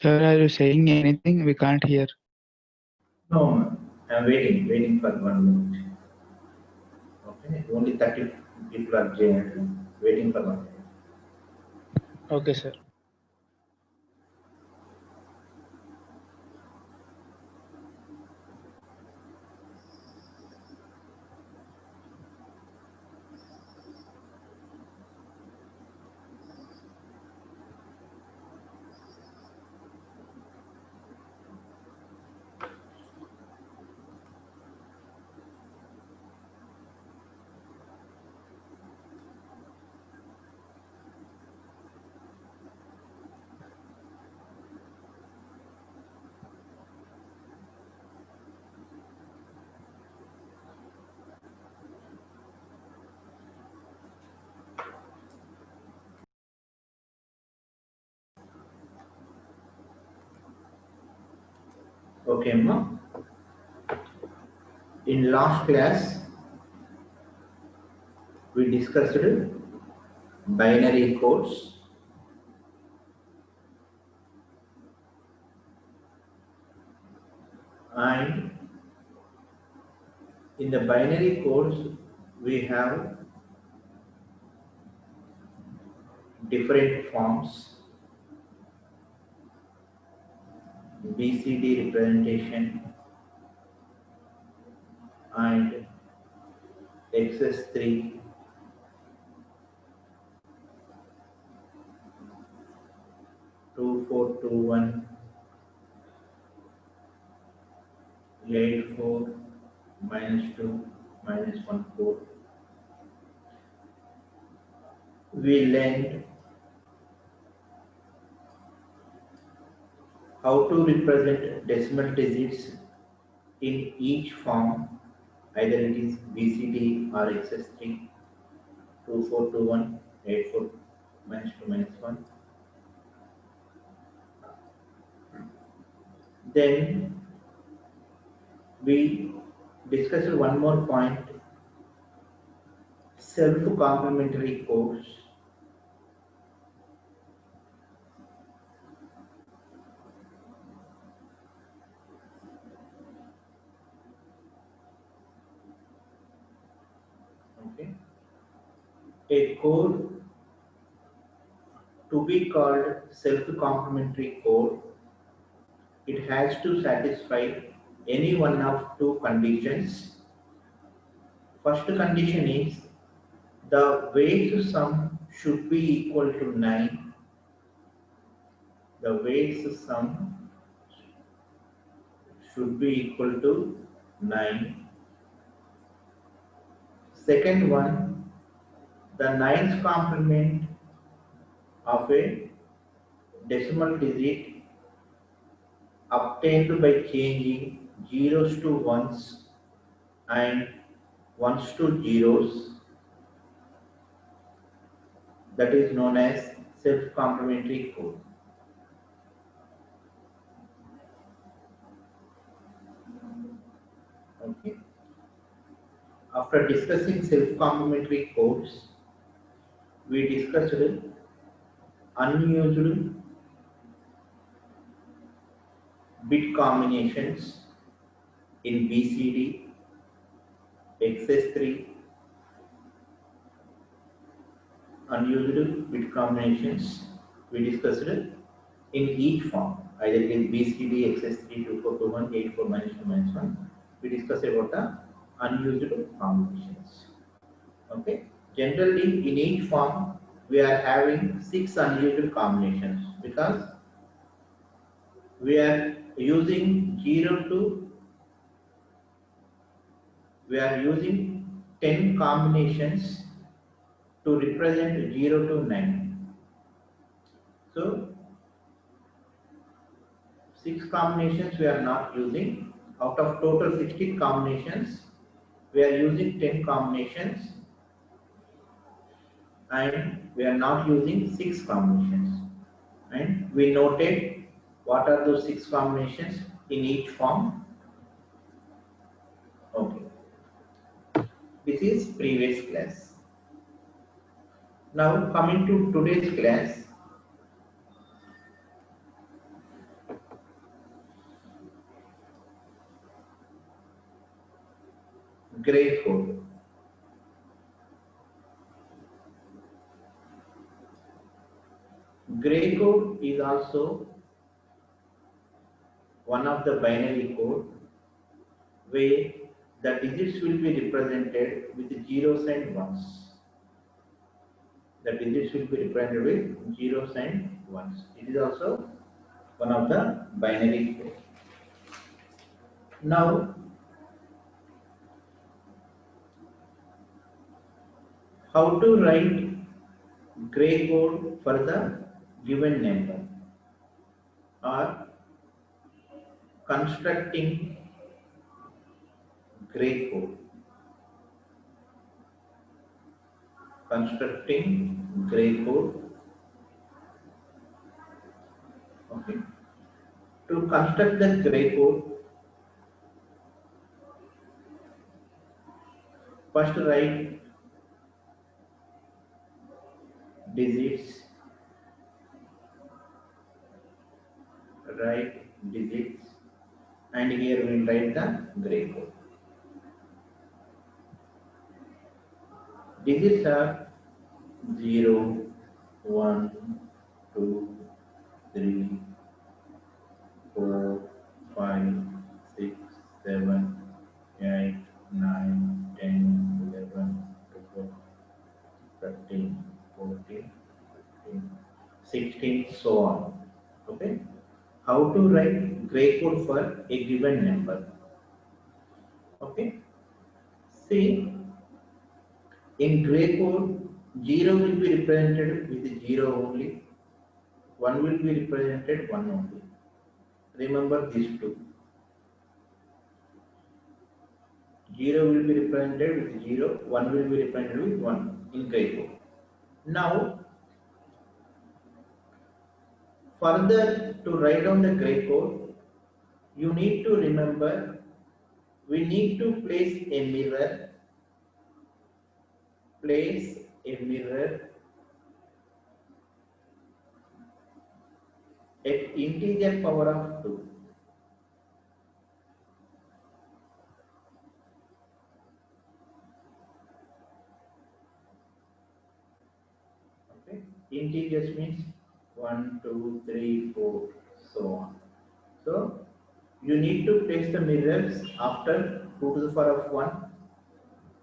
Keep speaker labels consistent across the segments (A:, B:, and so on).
A: Sir, are you saying anything? We can't hear.
B: No, I'm waiting for 1 minute. Okay, only 30 people are joined. Waiting for 1 minute.
A: Okay, sir.
B: Okay, ma. In last class, we discussed binary codes and in the binary codes we have different forms BCD representation and XS3 2421 84 -2 -14. We learned how to represent decimal digits in each form, either it is BCD or XS3 2421 84 -2 -1. Then we discussed one more point, self-complementary codes. Okay. A code to be called self-complementary code, it has to satisfy any one of two conditions. First condition is the weights sum should be equal to 9. The weights sum should be equal to 9. Second one, the ninth complement of a decimal digit obtained by changing zeros to ones and ones to zeros, that is known as self-complementary code. Okay. After discussing self-complementary codes, we discussed unused bit combinations in BCD, XS3, unused bit combinations we discussed in each form, either it is BCD, XS3, 2421, 84 -2 -1. We discussed about the unused combinations. Okay. Generally, in each form, we are having 6 unused combinations because we are using 0 to, we are using 10 combinations to represent 0 to 9. So, 6 combinations we are not using. Out of total 16 combinations, we are using 10 combinations and we are not using 6 combinations. And we noted what are those 6 combinations in each form. Okay. This is previous class. Now coming to today's class, gray code. Gray code is also one of the binary code where the digits will be represented with zeros and ones. The digits will be represented with zeros and ones. It is also one of the binary code. Now, how to write gray code for the given number or constructing gray code. Constructing gray code. Okay. To construct the gray code, first write digits, and here we will write the gray code. Digits are 0, 1, 2, 3, 4, 5, 6, 7, 8, 9, 10, 11, 12, 13, 14, 15, 16, so on. Okay. How to write gray code for a given number? Okay. See, in gray code, 0 will be represented with 0 only, 1 will be represented 1 only. Remember these two. 0 will be represented with 0, 1 will be represented with 1 in gray code. Now, further to write down the gray code, you need to remember we need to place a mirror at integer power of 2. Okay. Integers means 1, 2, 3, 4, so on. So you need to place the mirrors after 2 to the power of 1,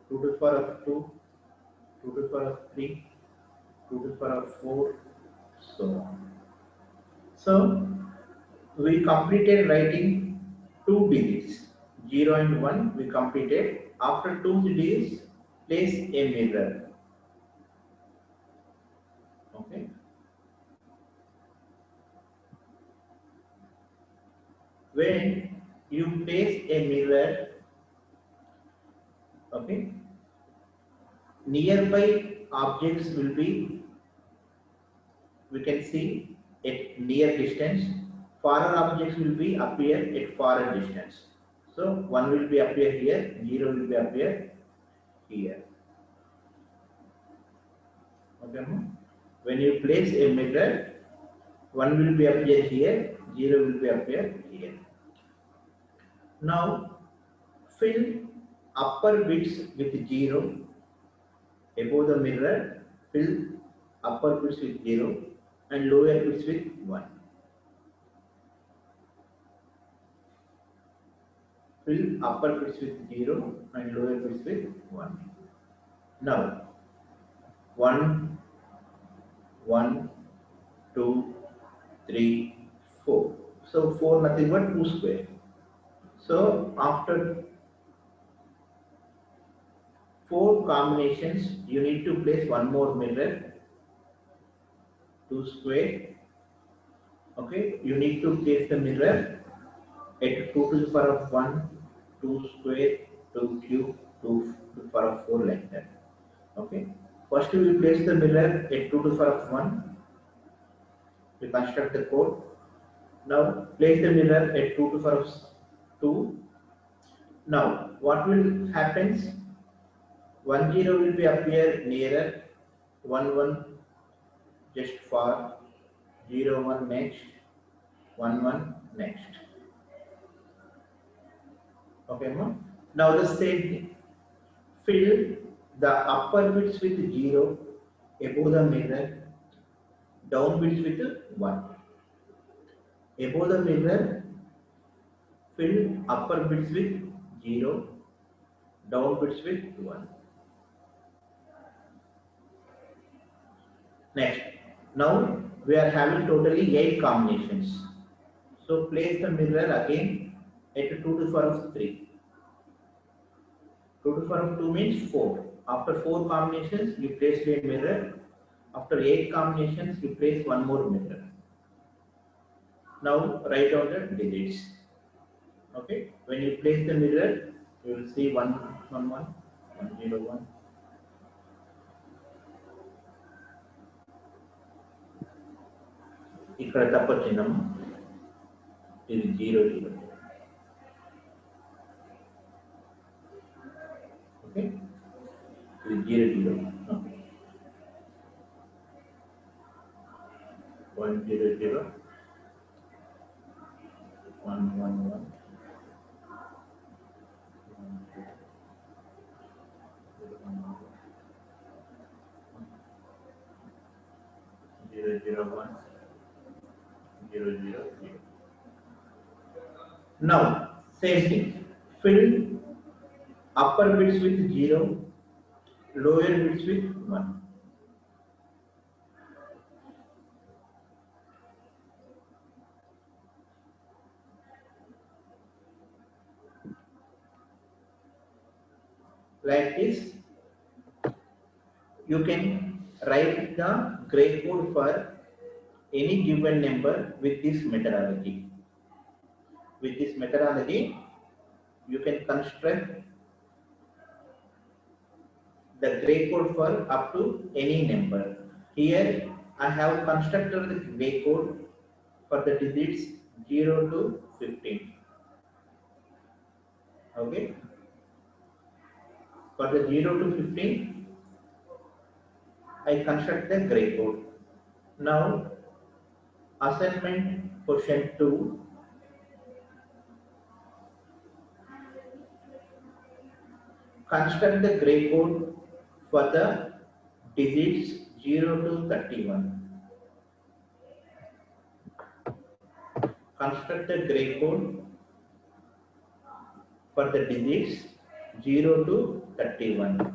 B: 2 to the power of 2, 2 to the power of 3, 2 to the power of 4, so on. So we completed writing 2 digits, 0 and 1 we completed. After 2 digits, place a mirror. Okay. When you place a mirror, okay, nearby objects will be, we can see at near distance, far objects will be appear at far distance. So 1 will be appear here, 0 will be appear here. Okay. When you place a mirror, 1 will be appear here, 0 will be appear here. Now fill upper bits with 0 above the mirror, fill upper bits with 0 and lower bits with 1. Fill upper bits with 0 and lower bits with 1. Now 1, 1, 2, 3, 4. So 4 nothing but 2 square. So after 4 combinations, you need to place one more mirror, 2 square. Okay, you need to place the mirror at 2 to the power of 1, 2 square, 2 cube, 2 to the power of 4 like that. Okay, first we will place the mirror at 2 to the power of 1. We construct the code. Now place the mirror at 2 to the power of 2. Now what will happens? 1 0 will be appear nearer, 1 1 just far, 0 1 next, 1 1 next. Okay, ma? Now the same thing. Fill the upper bits with 0 above the mirror, down bits with 1. Above the mirror, fill upper bits with 0, down bits with 1. Next, now we are having totally 8 combinations. So place the mirror again at 2 to the power of 3. 2 to the power of 2 means 4. After 4 combinations, you place a mirror. After 8 combinations, you place one more mirror. Now write down the digits. Okay, when you place the mirror, you will see 1, 1, 1, 1, 0, 1. ఇక్కడ తప్పొచ్చిందమ్మా, ఇది 0, 0. Okay, ఇది 0, 0. Okay. 1, 0, 0. 1, 1, 1. 0, 0, 1. 0, 0, 0. Now, same thing. Fill upper bits with 0, lower bits with 1. Like this, you can write the gray code for any given number with this methodology. With this methodology, you can construct the gray code for up to any number. Here, I have constructed the gray code for the digits 0 to 15. Okay. For the 0 to 15, I construct the gray code. Now, assignment question 2. Construct the gray code for the digits 0 to 31. Construct the gray code for the digits 0 to 31.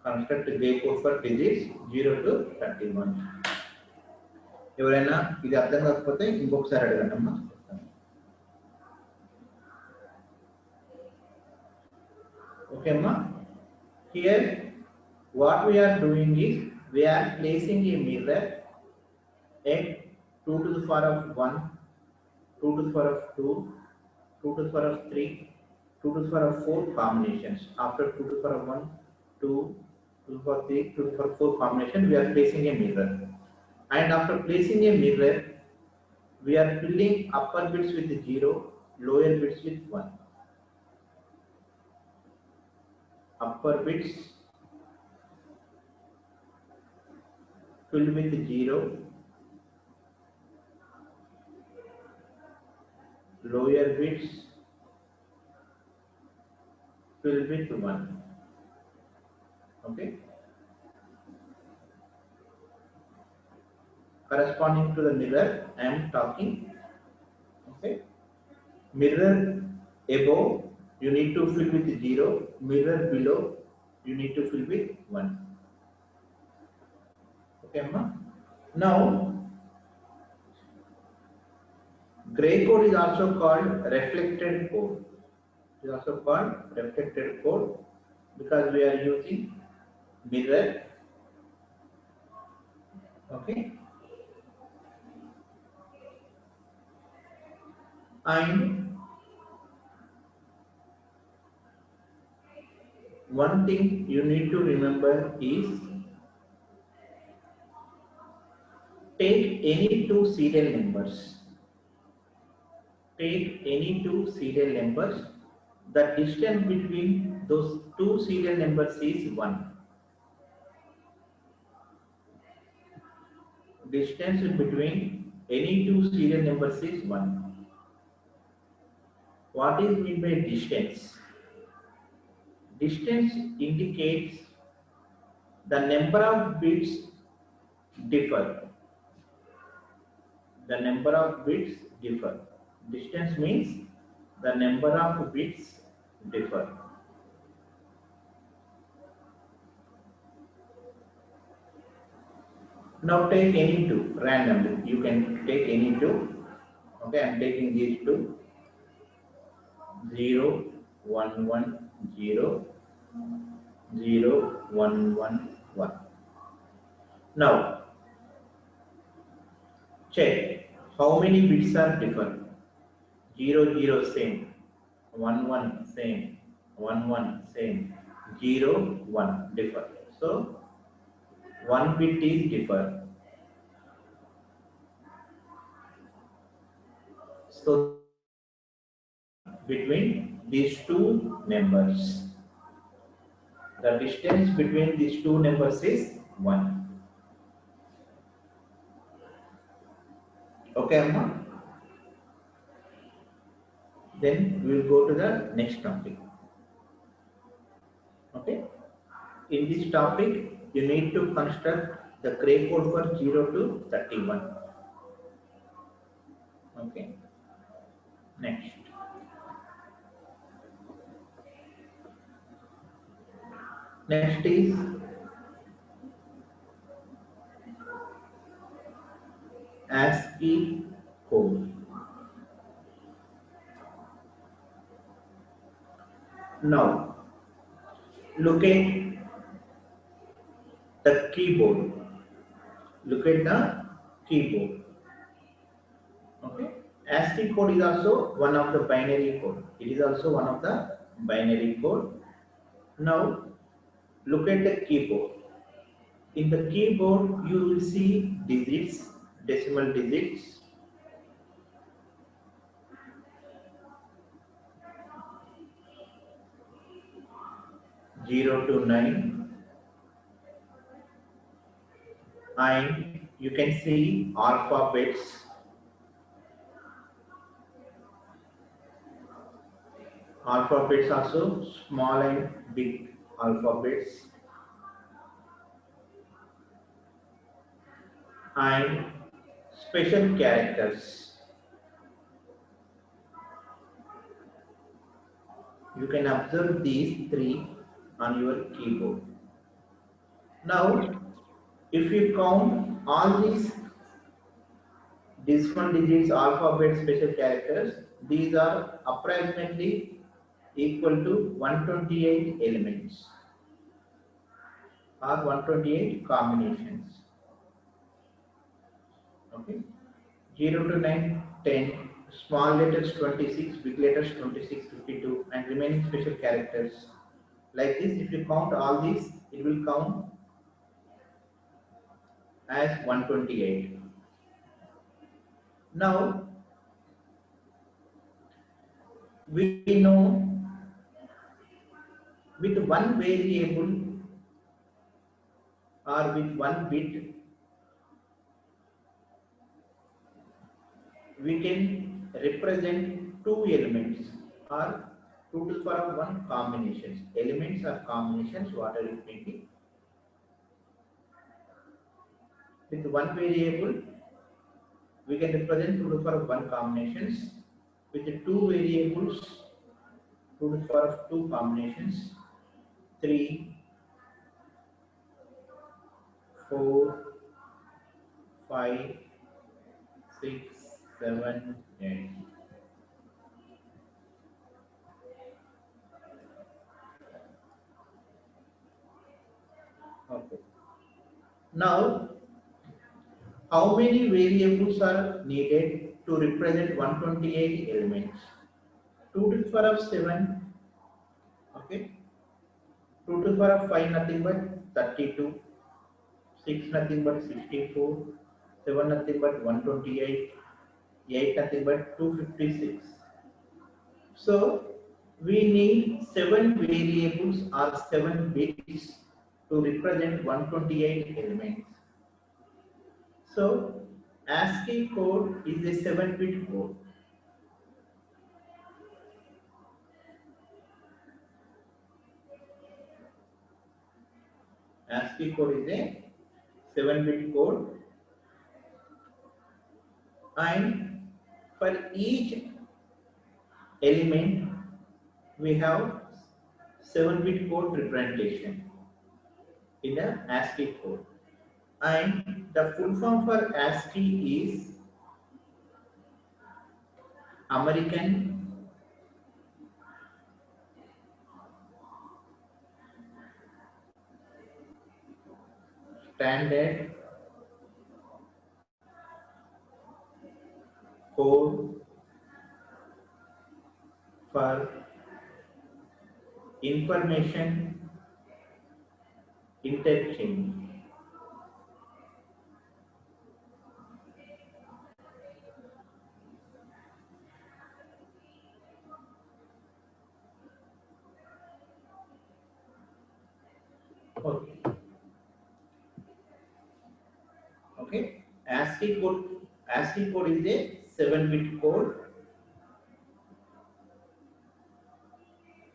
B: Construct the gray code for digits 0 to 31. ఎవరైనా ఇది అర్థం కాకపోతే ఇంకొకసారి అడగండి అమ్మా. Okay, ma. Here, what we are doing is we are placing a mirror at 2 to the power of 1, 2 to the power of 2, 2 to the power of 3, 2 to the power of 4 combinations. After 2 to the power of 1, 2, 2 to the power of 3, 2 to the power of 4 combination, we are placing a mirror. And after placing a mirror, we are filling upper bits with 0, lower bits with 1. Upper bits filled with 0, lower bits filled with 1. Okay. Corresponding to the mirror, I am talking. Okay. Mirror above, you need to fill with 0. Mirror below, you need to fill with 1. Okay, ma? Now, gray code is also called reflected code. It is also called reflected code because we are using mirror. Okay. And one thing you need to remember is take any two serial numbers. Take any two serial numbers the distance between those two serial numbers is 1. Distance between any two serial numbers is 1. What is meant by distance? Distance indicates the number of bits differ. The number of bits differ. Distance means the number of bits differ. Now take any two randomly. You can take any two. Okay, I am taking these two. 0, 1, 1, 0, 0, 1, 1, 1. Now check how many bits are different. 0, 0 same, 1, 1 same, 1, 1 same, 0, 1 differ. So 1 bit is differ. So between these two numbers, the distance between these two numbers is 1. Okay, Amma? Then we will go to the next topic. Okay? In this topic, you need to construct the Cray code for 0 to 31. Okay? Next. Next is ASCII code. Now, look at the keyboard. Look at the keyboard. Okay? ASCII code is also one of the binary code. It is also one of the binary code. Now, look at the keyboard. In the keyboard, you will see digits, decimal digits. Zero to 9, and you can see alphabets. Alphabets also small and big alphabets, and special characters. You can observe these three on your keyboard. Now, if you count all these decimal digits, alphabet, special characters, these are approximately equal to 128 elements or 128 combinations. Okay, 0 to 9, 10, small letters 26, big letters 26, 52, and remaining special characters. Like this, if you count all these, it will count as 128. Now, we know with one variable or with one bit, we can represent two elements or 2 to the power of 1 combinations. Elements or combinations, whatever it may be. With one variable, we can represent 2 to the power of 1 combinations. With the two variables, 2 to the power of 2 combinations, 3, 4, 5, 6, 7, 8. Okay. Now, how many variables are needed to represent 128 elements? 2 to the power of 7. Okay. 2 to the power of 5 nothing but 32. 6 nothing but 64. 7 nothing but 128. 8 nothing but 256. So We need 7 variables or 7 bits to represent 128 elements. So ASCII code is a 7-bit code. ASCII code is a 7-bit code, and for each element we have 7-bit code representation in the ASCII code. And the full form for ASCII is American Standard Code for Information Interchange. Okay. Okay. ASCII code is a 7-bit code,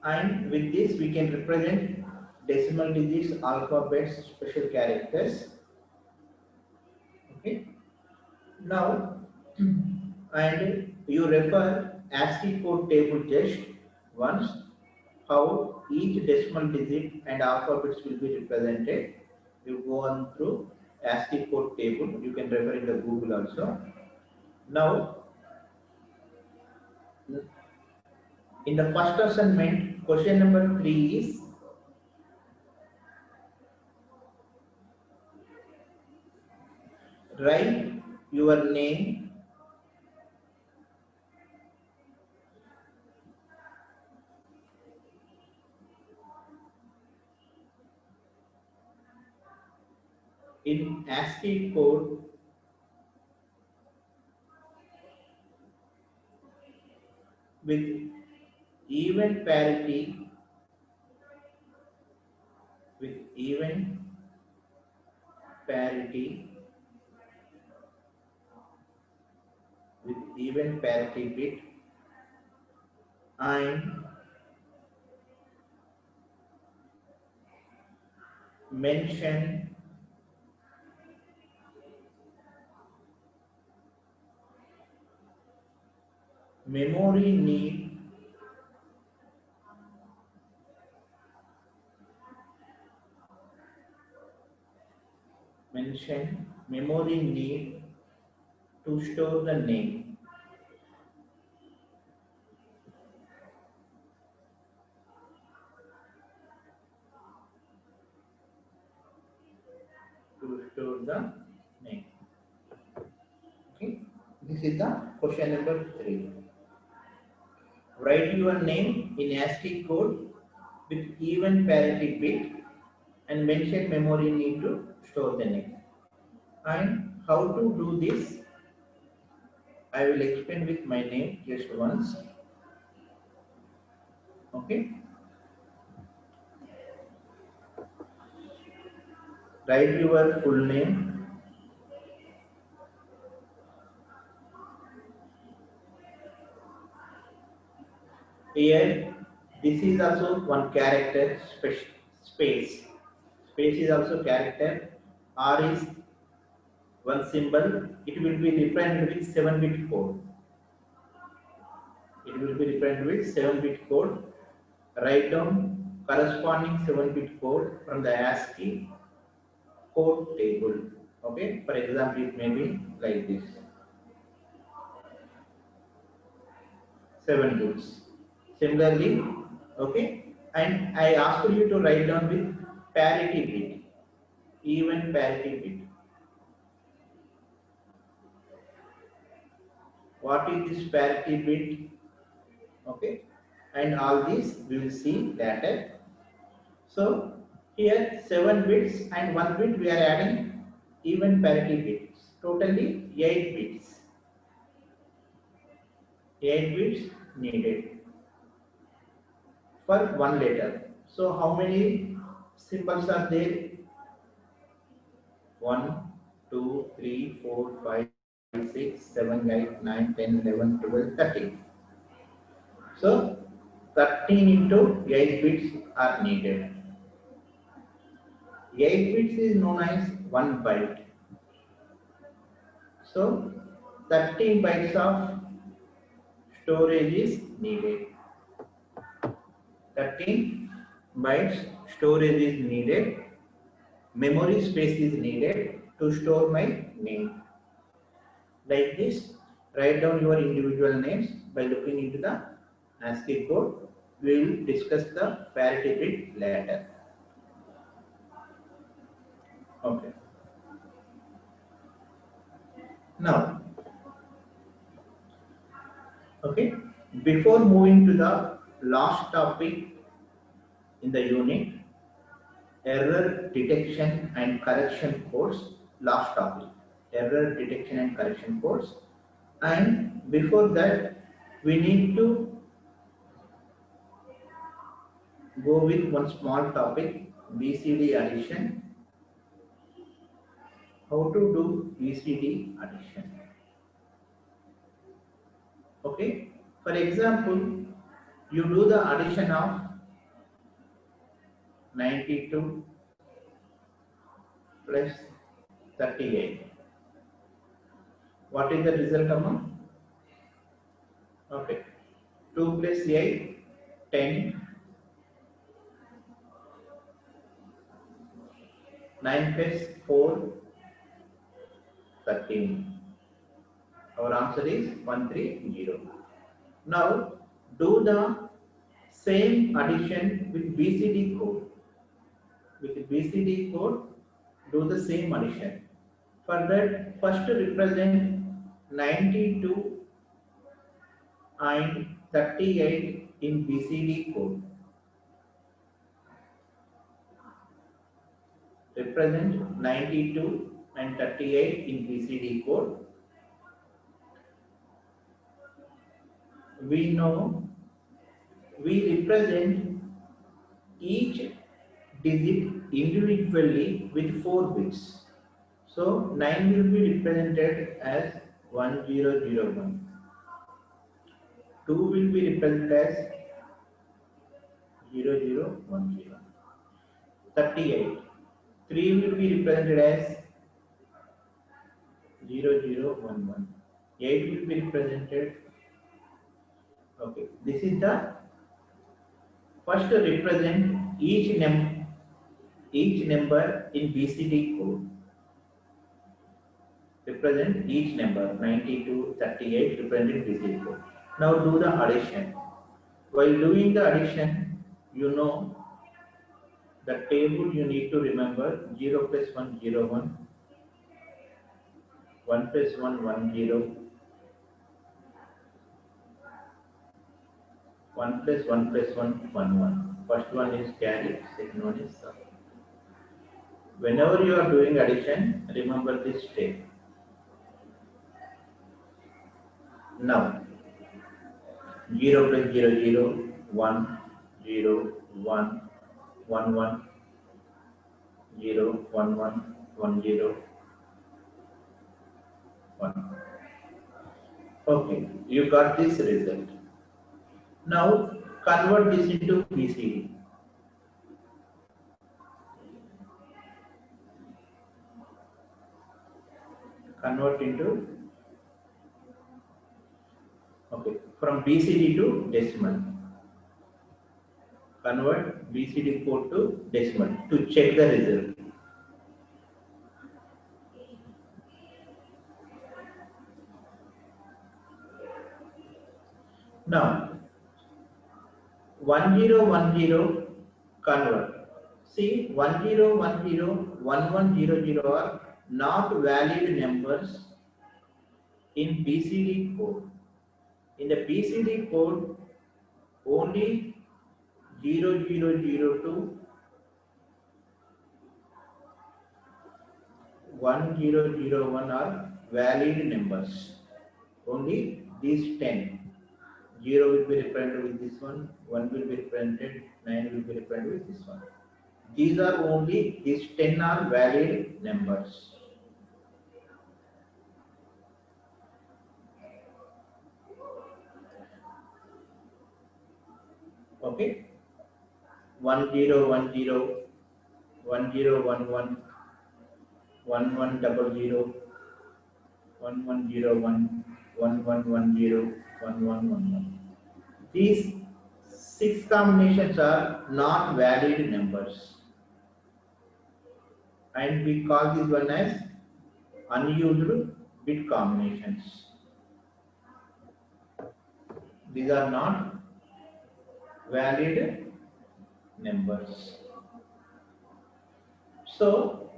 B: and with this we can represent decimal digits, alphabets, special characters. Okay. Now, and you refer ASCII code table just once, how each decimal digit and alphabets will be represented. You go on through ASCII code table. You can refer in the Google also. Now, in the first assignment, question number 3 is write your name in ASCII code with even parity, with even parity, with even parity bit, and mention memory need to store the name. To store the name. Okay. This is the question number 3. Write your name in ASCII code with even parity bit and mention memory need to store the name. And how to do this, I will explain with my name just once. Okay. Write your full name. Here, this is also one character space. Space is also character. R is one symbol. It will be represented with 7-bit code. It will be represented with 7-bit code. Write down corresponding 7-bit code from the ASCII code table. Okay. For example, it may be like this. 7 bits. Similarly, okay, and I asked you to write down with parity bit, even parity bit. What is this parity bit? Okay, and all these we will see later. So here 7 bits and 1 bit we are adding even parity bits. Totally 8 bits. 8 bits needed. for one letter. So how many symbols are there? 1, 2, 3, 4, 5, 6, 7, 8, 9, 10, 11, 12, 13. So 13 into 8 bits are needed. 8 bits is known as 1 byte. So 13 bytes of storage is needed. 13 bytes storage is needed. Memory space is needed to store my name. Like this, write down your individual names by looking into the ASCII code. We will discuss the parity bit later. Okay. Now, okay, before moving to the last topic in the unit, error detection and correction codes, last topic, error detection and correction codes. And before that, we need to go with one small topic, BCD addition. How to do BCD addition? Okay. For example, you do the addition of 92 plus 38. What is the result amount? Okay. 2 plus 8, 10. 9 plus 4, 13. Our answer is 130. Now, do the same addition with BCD code. With BCD code, do the same addition. For that, first represent 92 and 38 in BCD code. Represent 92 and 38 in BCD code. We know we represent each digit individually with 4 bits. So 9 will be represented as 1001. 2 will be represented as 0010. 38. 3 will be represented as 0011. 8 will be represented. Okay, this is the first represent each number in BCD code. Represent each number 92, 38 represented BCD code. Now do the addition. While doing the addition, you know the table you need to remember 0 plus 1 0 1, 1 plus 1 1 0, 1 plus 1 plus 1 1 1. First one is carry, second one is sum. Whenever you are doing addition, remember this step. Now 0 plus 0 0, 1 0 1 1 1 0 1 1 1 0 1. Okay, you got this result. Now convert this into BCD. Convert into, okay, from BCD to decimal. Convert BCD code to decimal to check the result. Now 1010 convert. See, 1010 1100 are not valid numbers in BCD code. In the BCD code, only 0002 1001 are valid numbers. Only these 10. 0 will be represented with this one, 1 will be represented, 9 will be represented with this one. These are only, these 10 are valid numbers. Okay, 1010, 1011, 1100, 1101, 1110, 1111. These 6 combinations are not valid numbers, and we call this one as unused bit combinations. These are not valid numbers. So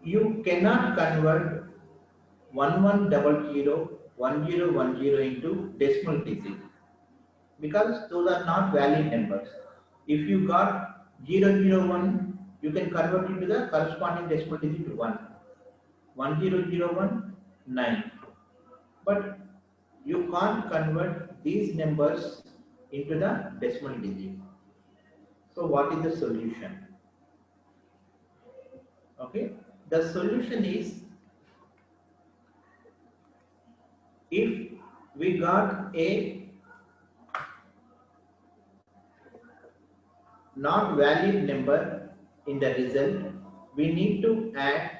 B: you cannot convert 1100, 1010 into decimal digit because those are not valid numbers. If you got 001, you can convert it to the corresponding decimal digit 1. 1001, 9. But you can't convert these numbers into the decimal digit. So what is the solution? Okay, the solution is, if we got a not valid number in the result, we need to add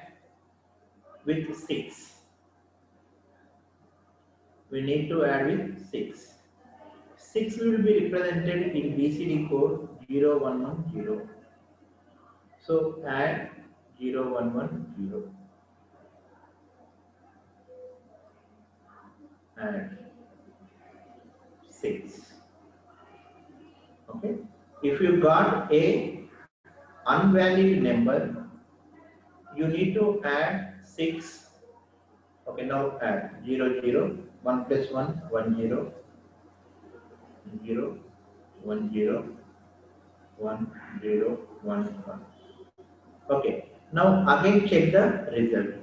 B: with 6. We need to add with 6. 6 will be represented in BCD code 0110. So add 0110. Add 6. Okay. If you got a unvalid number, you need to add 6. Okay, now add 00, 1 plus 1, 1 0, 0, 1 0, 1 0, 1 1. Okay, now again check the result.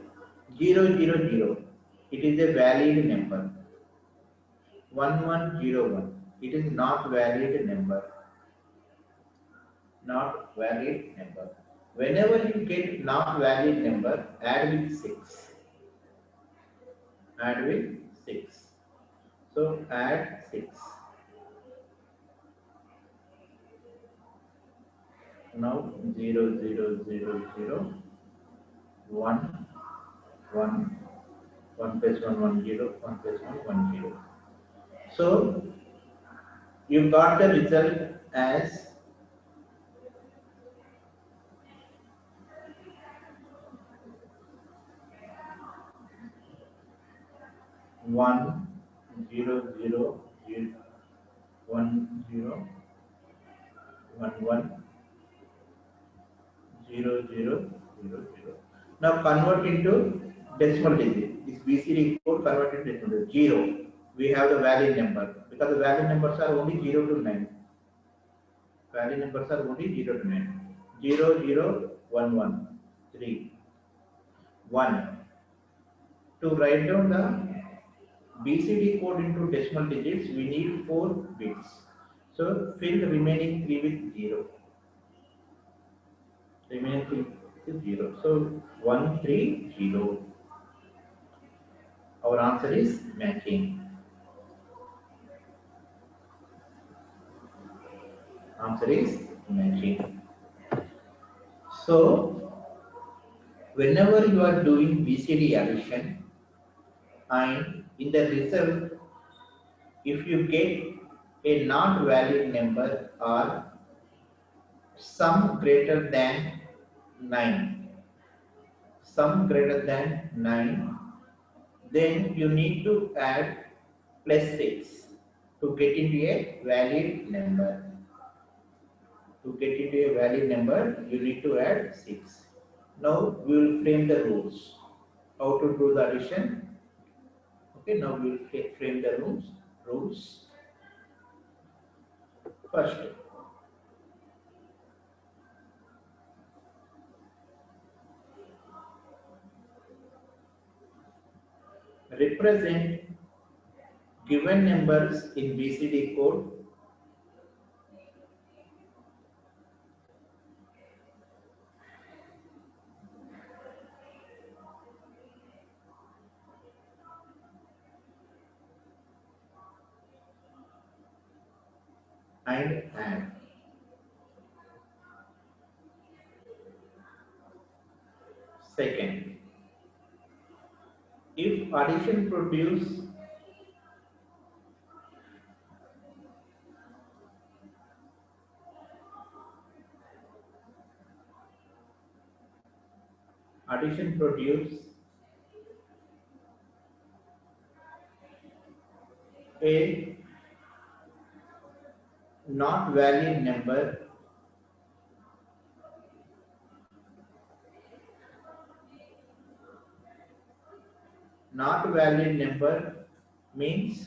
B: 000, it is a valid number. 1101, it is not valid number. Not valid number. Whenever you get not valid number, add with 6. Add with 6. So add 6. Now 00001, 1, 1 plus 1, 1 0, 1 plus 1, 1 0. So you got the result as 1 0 0 0 1 0 1 1 0 0 0 0. Now convert into decimal digit. This BCD code converted into decimal digit. 0. We have the valid number because the valid numbers are only 0 to 9. Valid numbers are only 0 to 9. 0 0 1 1 3 1. To write down the BCD code into decimal digits, we need 4 bits. So fill the remaining 3 with 0. Remaining 3 with 0. So 130. Our answer is matching. Answer is matching. So whenever you are doing BCD addition and in the result, if you get a not valid number or sum greater than 9, sum greater than 9, then you need to add plus 6 to get into a valid number. To get into a valid number, you need to add 6. Now we will frame the rules. How to do the addition? Okay, now we will frame the rules. First, represent given numbers in BCD code and add. Second, if addition produce a not valid number means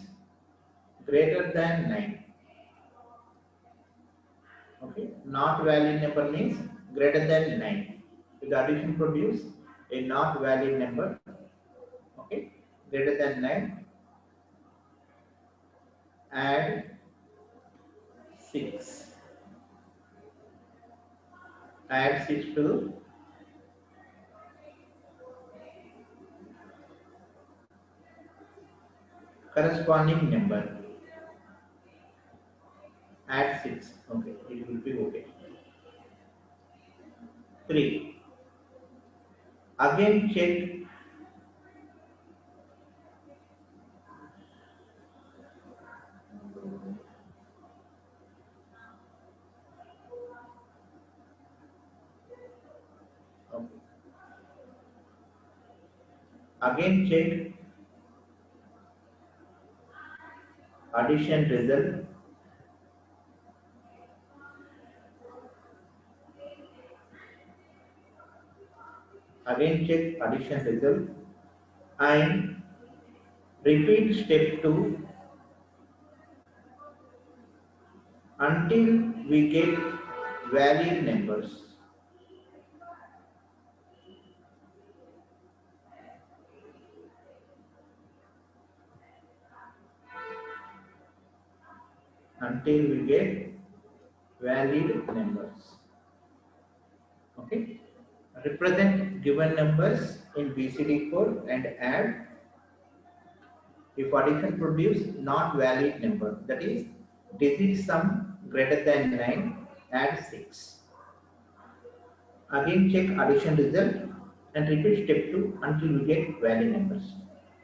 B: greater than 9. Okay, not valid number means greater than 9. If the addition produce a not valid number, okay, greater than 9, add 6. Add 6 to corresponding number. Add 6. Okay, it will be okay. 3. Again check okay. Again check addition result. Again check addition result and repeat step 2 until we get valid numbers. Until we get valid numbers. Okay. Represent given numbers in BCD code and add if addition produce not valid number, that is digit sum greater than 9, add 6. Again check addition result and repeat step 2 until we get valid numbers.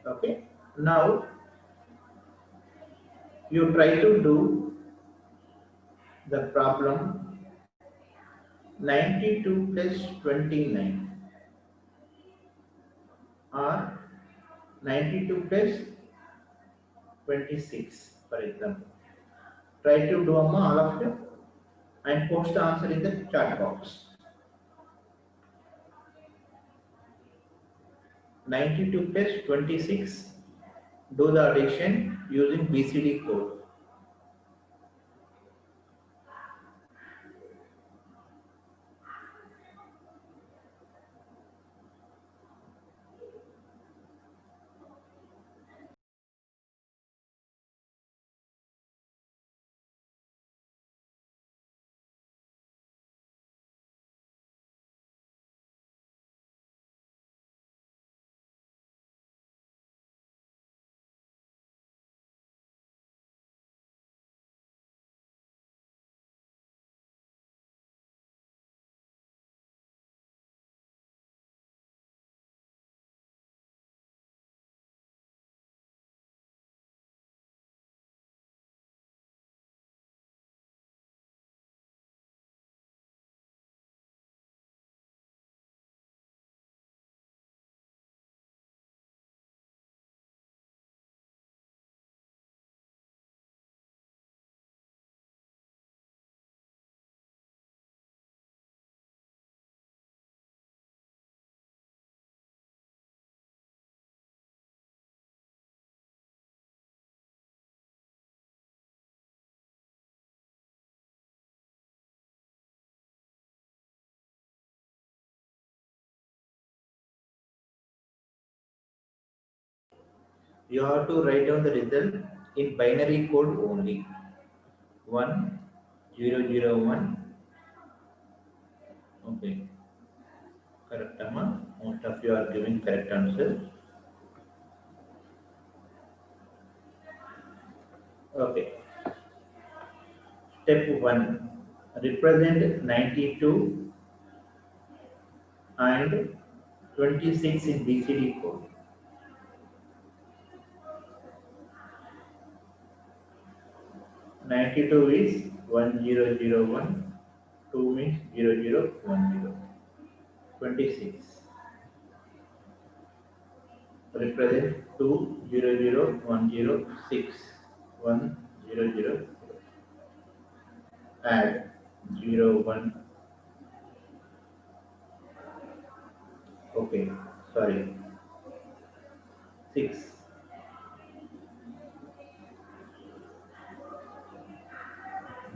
B: Okay. Now you try to do the problem 92 plus 29 or 92 plus 26, for example. Try to do all of them and post the answer in the chat box. 92 plus 26, do the addition using BCD code. You have to write down the result in binary code only. 1001. Okay, correct, Amma. Most of you are giving correct answer. Okay, step 1. Represent 92 and 26 in BCD code. 92 is 1001, 2 means 0010. 26 represent 200106 100. Add 01. Okay, sorry, 6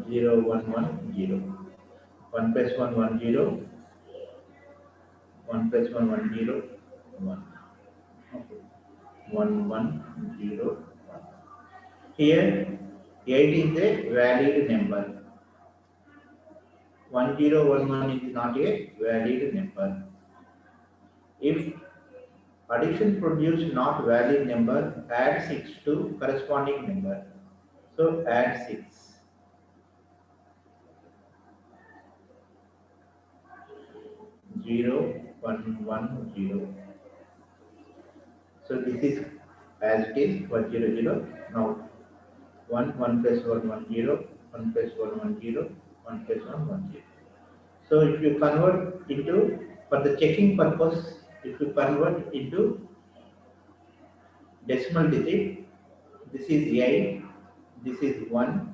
B: 0110. 1 plus 1 10. 1 plus 1 10. 1. Okay. 1101. Here 8 is a valid number. 1011 is not a valid number. If addition produce not valid number, add 6 to corresponding number. So add 6. 0110. So this is as it is 100. Now 1 plus 1 10, 1 plus 1 10, 1 plus 1 10. So if you convert into, for the checking purpose, if you convert into decimal digit, this is 8, this is 1,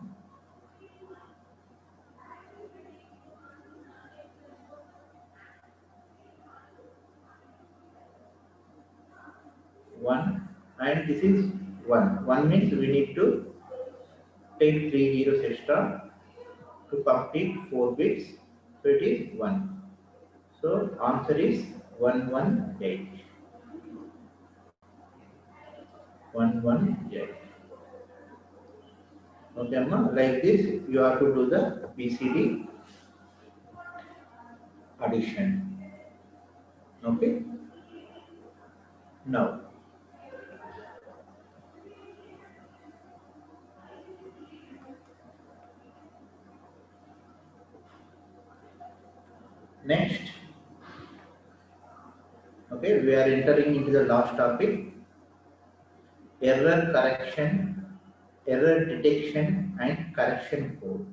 B: 1, and this is 1. 1 means we need to take 3 zeros extra to complete 4 bits. So it is 1. So answer is 118. 118. Okay, Amma, like this you have to do the BCD addition. Okay. Now next, okay, we are entering into the last topic: error correction, error detection, and correction code.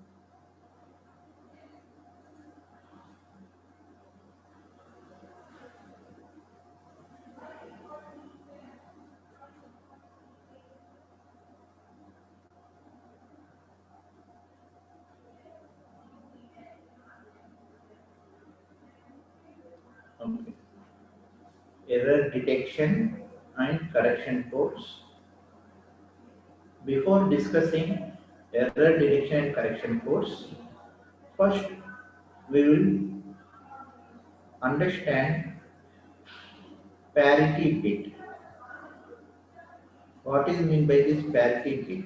B: Okay. Error detection and correction codes. Before discussing error detection and correction codes, first we will understand parity bit. What is meant by this parity bit?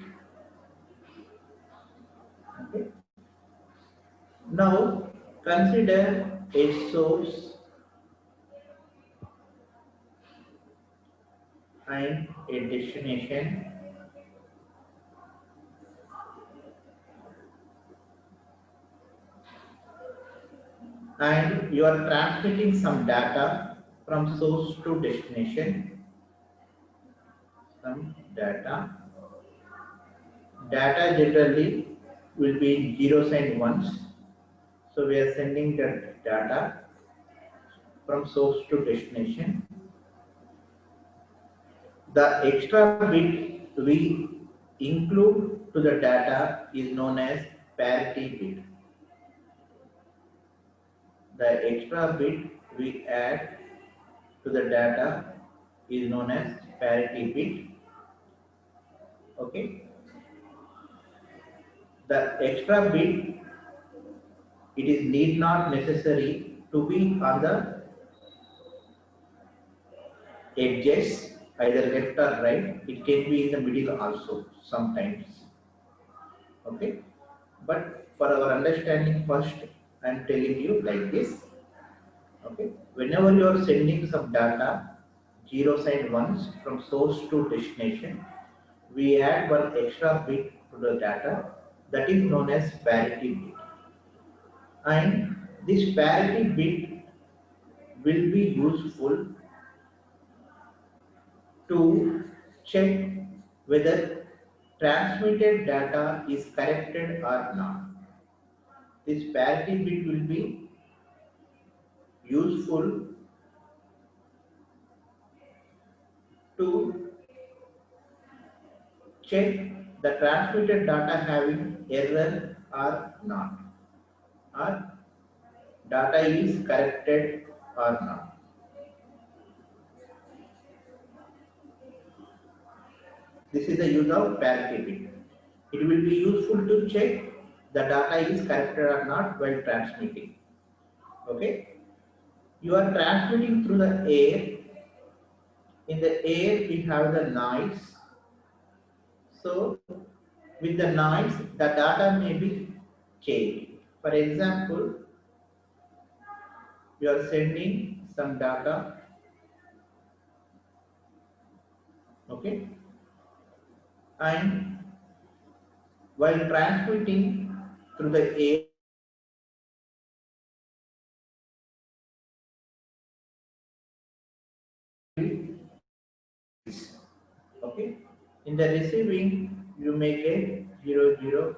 B: Okay. Now consider a source and a destination, and you are transmitting some data from source to destination. Some data generally will be in zeros and ones. So we are sending that data from source to destination. The extra bit we include to the data is known as parity bit. The extra bit we add to the data is known as parity bit. Okay. The extra bit, it is need not necessary to be on the edges either left or right. It can be in the middle also sometimes. Okay, but for our understanding first, I am telling you like this. Okay, whenever you are sending some data, zeros and ones from source to destination, we add one extra bit to the data that is known as parity bit. And this parity bit will be useful to check whether transmitted data is corrected or not. This parity bit will be useful to check the transmitted data having error or not, or data is corrected or not. This is the use of parity bit. It will be useful to check the data is corrected or not while transmitting. Okay, you are transmitting through the air. In the air we have the noise. So with the noise the data may be changed. For example, you are sending some data, okay, and while transmitting through the air, okay, in the receiving you may get 0 0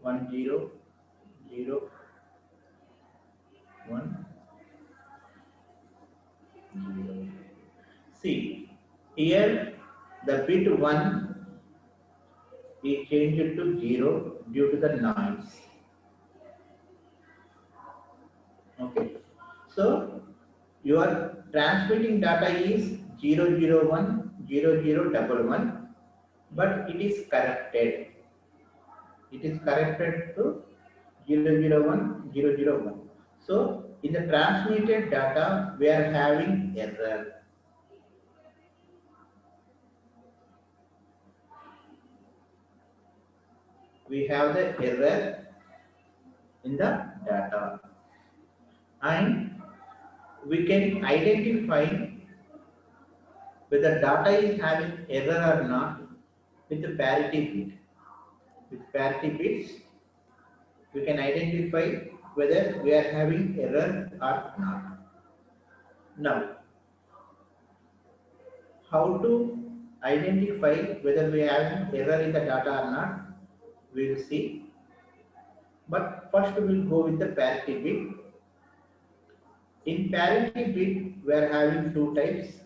B: 1 0 0 1 0. See, here the bit 1 is changed to 0 due to the noise. Okay, so your transmitting data is 0010011, but it is corrected. It is corrected to 001001. So in the transmitted data we are having error. We have the error in the data, and we can identify whether data is having error or not with the parity bit. With parity bits, we can identify whether we are having error or not. Now, how to identify whether we have error in the data or not, we will see. But first we will go with the parity bit. In parity bit, we are having two types: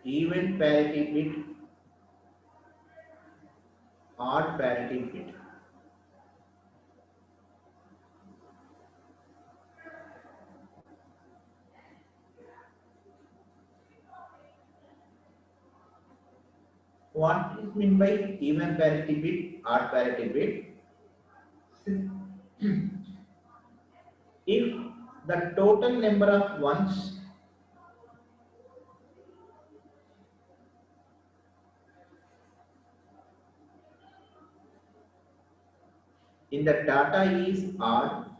B: even parity bit, odd parity bit. What is meant by even parity bit, odd parity bit? If the total number of ones in the data is odd,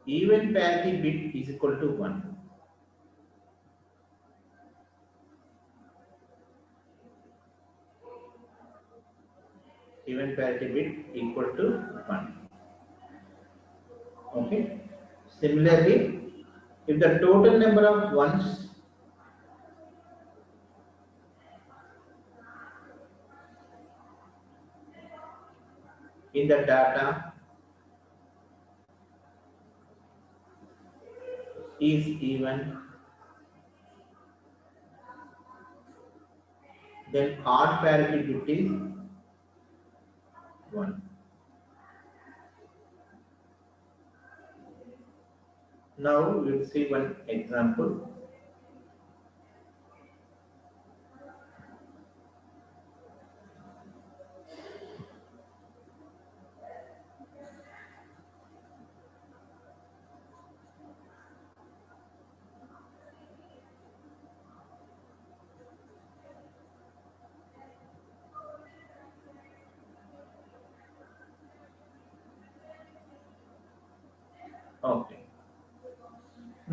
B: even parity bit is equal to 1. Even parity bit equal to 1. Okay. Similarly, if the total number of ones in the data is even, then odd parity bit is 1. Now we will see one example.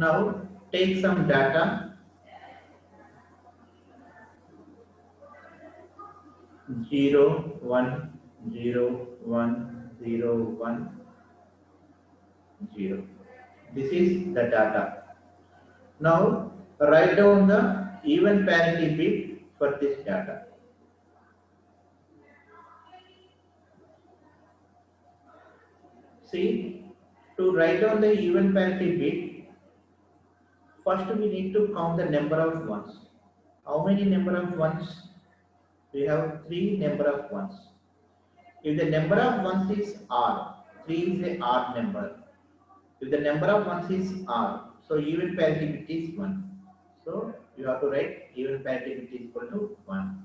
B: Now take some data 0 1 0 1 0 1 0. This is the data. Now write down the even parity bit for this data. See, to write down the even parity bit, first we need to count the number of ones. How many number of ones? We have 3 number of ones. If the number of ones is r, 3 is a odd number. If the number of ones is r, so even parity bit is 1. So you have to write even parity bit is equal to 1.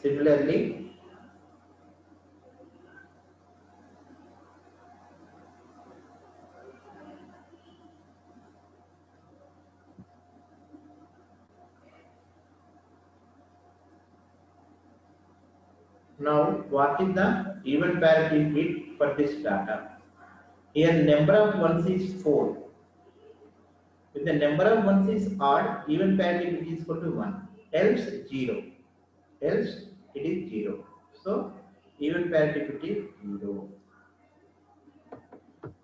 B: Similarly, now what is the even parity bit for this data? Here number of ones is 4. If the number of ones is odd, even parity bit is equal to 1. Else 0. Else it is 0. So even parity bit is 0.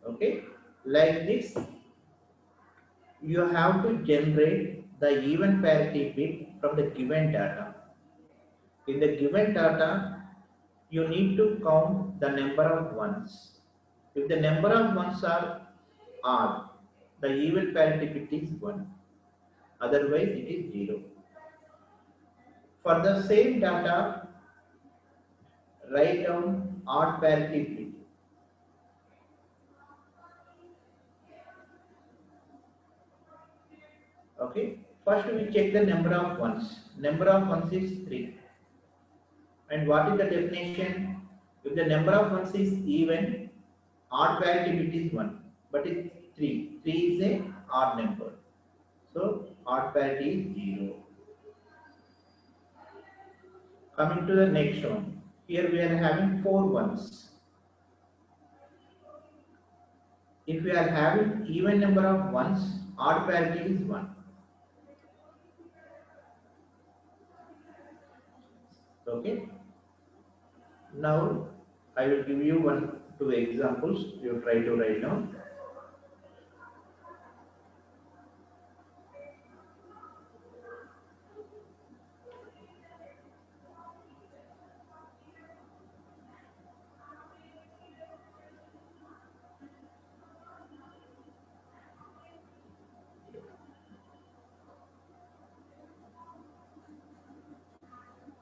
B: Okay. Like this, you have to generate the even parity bit from the given data. In the given data, you need to count the number of ones. If the number of ones are odd, the even parity bit is 1. Otherwise, it is 0. For the same data, write down odd parity bit. Okay. First, we check the number of ones. Number of ones is 3. And what is the definition? If the number of ones is even, odd parity bit is 1. But it's 3. 3 is a odd number. So odd parity is 0. Coming to the next one. Here we are having 4 ones. If we are having even number of ones, odd parity is 1. Okay. Now I will give you 2 examples. You try to write down.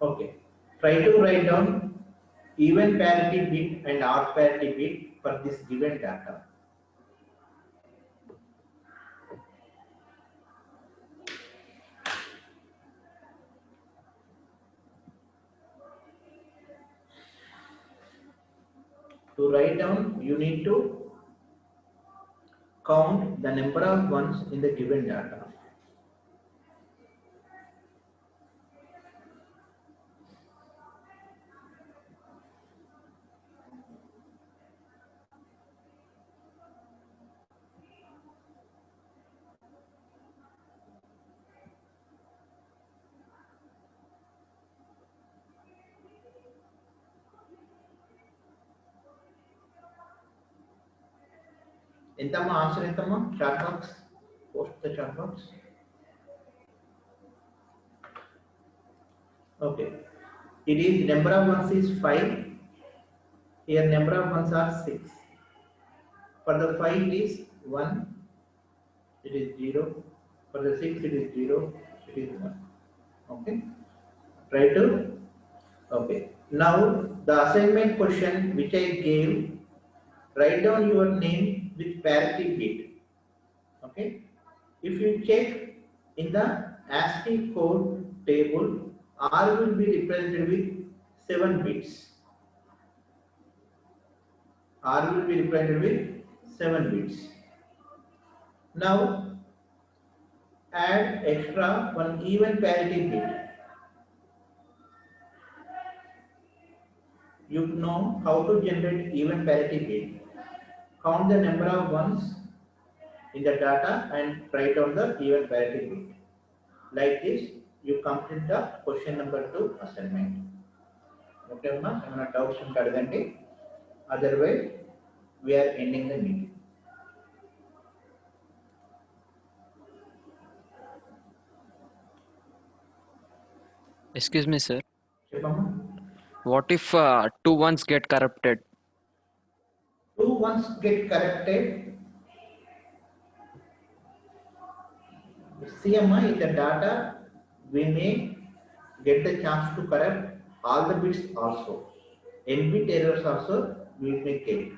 B: Okay. Try to write down even parity bit and odd parity bit for this given data. To write down, you need to count the number of ones in the given data. Entama answer entama chat box, post the chat box. Okay, it is number of ones is 5. Here number of ones are 6. For the 5 it is 1, it is 0. For the 6 it is 0, it is 1. Okay, try to. Okay, now the assignment question which I gave, write down your name with parity bit. Okay, if you check in the ASCII code table, R will be represented with 7 bits. R will be represented with 7 bits. Now add extra one even parity bit. You know how to generate even parity bit. count the number of ones in the data and write down the even parity bit. Like this, you complete the question number 2 assignment. Okay, ma? I'm not doubts in Kadagandi. Otherwise, we are ending the meeting.
C: Excuse me, sir.
B: Chepamma?
C: What if 2 ones get corrupted?
B: 2 ones get corrected. CMI in the data, we may get the chance to correct all the bits also. N bit errors also we may get.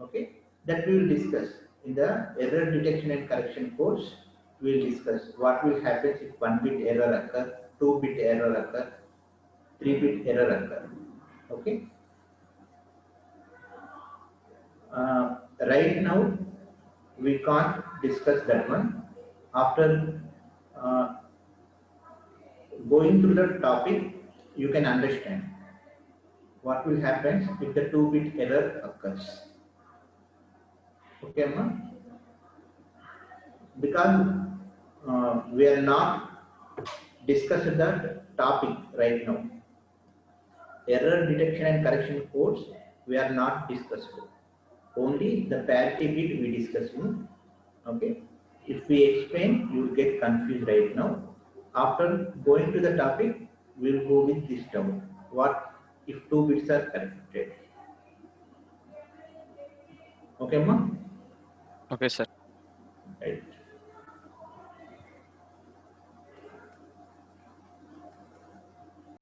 B: Okay, that we will discuss in the error detection and correction course. We will discuss what will happen if 1 bit error occur, 2 bit error occur, 3 bit error occur. Okay. Right now we can't discuss that one. After going through the topic, you can understand what will happen if the 2 bit error occurs. Okay, ma? Because we are not discussing the topic right now. Error detection and correction codes we are not discussing. Only the parity bit we discussing. Okay. If we explain, you will get confused right now. After going to the topic, we will go with this term. What if 2 bits are corrected? Okay, ma?
C: Okay, sir.
B: Right.